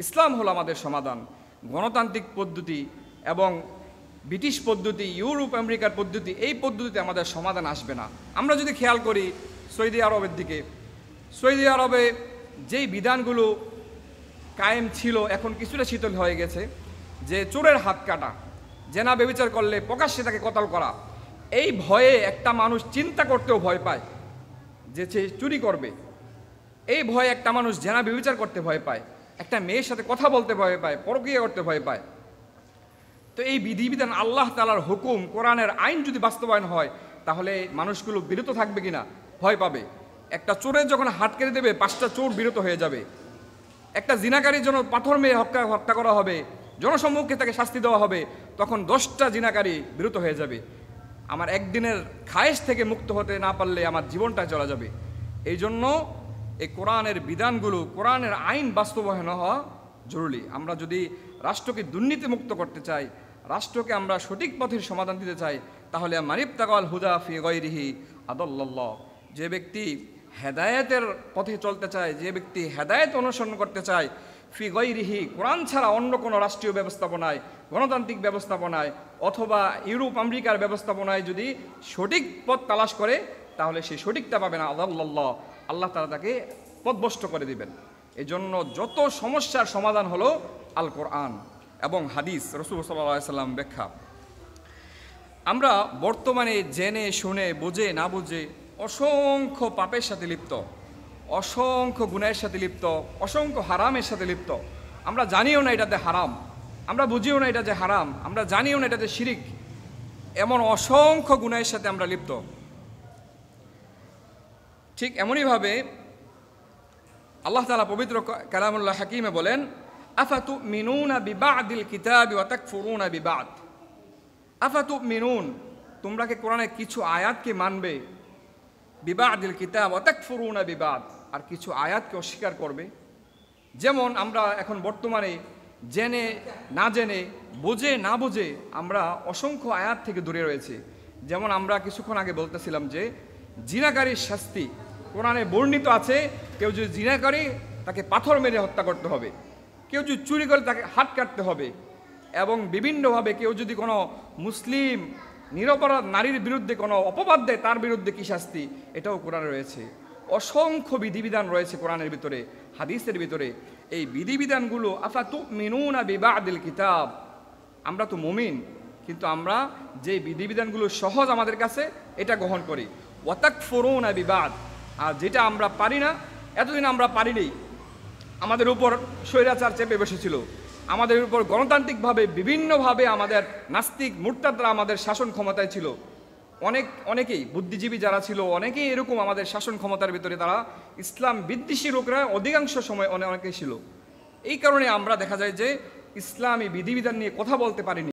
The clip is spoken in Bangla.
ইসলাম হলো আমাদের সমাধান। গণতান্ত্রিক পদ্ধতি এবং ব্রিটিশ পদ্ধতি, ইউরোপ আমেরিকার পদ্ধতি, এই পদ্ধতিতে আমাদের সমাধান আসবে না। আমরা যদি খেয়াল করি সৌদি আরবের দিকে, সৌদি আরবে যেই বিধানগুলো কায়েম ছিল এখন কিছুটা শিথিল হয়ে গেছে, যে চোরের হাত কাটা, জেনা ব্যভিচার করলে প্রকাশ্যে তাকে কতল করা, এই ভয়ে একটা মানুষ চিন্তা করতেও ভয় পায় যে সে চুরি করবে। এই ভয়ে একটা মানুষ জেনা ব্যভিচার করতে ভয় পায়, একটা মেয়ের সাথে কথা বলতে ভয় পায়, পরকীয়া করতে ভয় পায়। তো এই বিধিবিধান, আল্লাহ তাআলার হুকুম, কোরআনের আইন যদি বাস্তবায়ন হয় তাহলে মানুষগুলো বিরত থাকবে কিনা ভয় পাবে। একটা চোরের যখন হাত কেটে দেবে 5টা চোর বিরত হয়ে যাবে। একটা জিনাকারীর জন্য পাথর মেরে হত্যা করা হবে, জনসম্মুখে তাকে শাস্তি দেওয়া হবে, তখন 10টা জিনাকারী বিরত হয়ে যাবে। আমার একদিনের খায়েশ থেকে মুক্ত হতে না পারলে আমার জীবনটা চলে যাবে। এই জন্য এই কোরআনের বিধানগুলো, কোরআনের আইন বাস্তবায়ন হওয়া জরুরি। আমরা যদি রাষ্ট্রকে দুর্নীতি মুক্ত করতে চাই, রাষ্ট্রকে আমরা সঠিক পথের সমাধান দিতে চাই, তাহলে মানিবতাকাল হুদা ফি গায়রিহি আদাল্লাল্লাহ। যে ব্যক্তি হেদায়েতের পথে চলতে চায়, যে ব্যক্তি হেদায়েত অনুসরণ করতে চায়, ফি গায়রিহি, কোরআন ছাড়া অন্য কোনো রাষ্ট্রীয় ব্যবস্থাপনায়, গণতান্ত্রিক ব্যবস্থাপনায় অথবা ইউরোপ আমেরিকার ব্যবস্থাপনায় যদি সঠিক পথ তালাশ করে তাহলে সে সঠিকটা পাবে না। আদাল্লাল্লাহ, আল্লাহ তাআলা তাকে পথভ্রষ্ট করে দিবেন। এই জন্য যত সমস্যার সমাধান হলো আল কোরআন এবং হাদিস, রাসূল সাল্লাল্লাহু আলাইহি ওয়াসাল্লাম ব্যাখ্যা। আমরা বর্তমানে জেনে শুনে, বুঝে না বুঝে অসংখ্য পাপের সাথে লিপ্ত, অসংখ্য গুনাহের সাথে লিপ্ত, অসংখ্য হারামের সাথে লিপ্ত। আমরা জানিও না এটাতে হারাম, আমরা বুঝিও না এটা যে হারাম, আমরা জানিও না এটাতে শিরিক। এমন অসংখ্য গুনাহের সাথে আমরা লিপ্ত। ঠিক এমনইভাবে আল্লাহ তাআলা পবিত্র কালামুল্লাহ হাকিমে বলেন, আফাতুমিনুনা বিবাদিল কিতাবি ওয়া তাকফুরুনা বিবাদ। আফাতুমিনুন, তোমরা কি কোরআনের কিছু আয়াতকে মানবে, বিবাদিল কিতাব ওয়া তাকফুরুনা বিবাদ, আর কিছু আয়াতকে অস্বীকার করবে। যেমন আমরা এখন বর্তমানে জেনে না জেনে, বুঝে না বুঝে আমরা অসংখ্য আয়াত থেকে দূরে রয়েছে। যেমন আমরা কিছুক্ষণ আগে বলতেছিলাম যে জিনাকারীর শাস্তি কোরআনে বর্ণিত আছে। কেউ যদি জিনা করে তাকে পাথর মেরে হত্যা করতে হবে, কেউ যদি চুরি করে তাকে হাত কাটতে হবে, এবং বিভিন্নভাবে কেউ যদি কোনো মুসলিম নিরপরাধ নারীর বিরুদ্ধে কোনো অপবাদ দেয় তার বিরুদ্ধে কী শাস্তি, এটাও কোরআনে রয়েছে। অসংখ্য বিধিবিধান রয়েছে কোরআনের ভিতরে, হাদিসের ভিতরে। এই বিধিবিধানগুলো আফাতুমিনুনা বিবাদিল কিতাব, আমরা তো মুমিন, কিন্তু আমরা যে বিধিবিধানগুলো সহজ আমাদের কাছে এটা গ্রহণ করি। ওয়া তাকফুরুনা বিবাদ, আর যেটা আমরা পারি না, এতদিন আমরা পারিনি, আমাদের উপর স্বৈরাচার চেপে বসেছিল, আমাদের উপর গণতান্ত্রিকভাবে বিভিন্নভাবে আমাদের নাস্তিক মুরতাদরা আমাদের শাসন ক্ষমতায় ছিল। অনেকেই বুদ্ধিজীবী যারা ছিল, অনেকেই এরকম আমাদের শাসন ক্ষমতার ভিতরে, তারা ইসলাম বিদ্বেষী লোকরা অধিকাংশ সময় অনেকেই ছিল। এই কারণে আমরা দেখা যায় যে ইসলামী বিধিবিধান নিয়ে কথা বলতে পারিনি।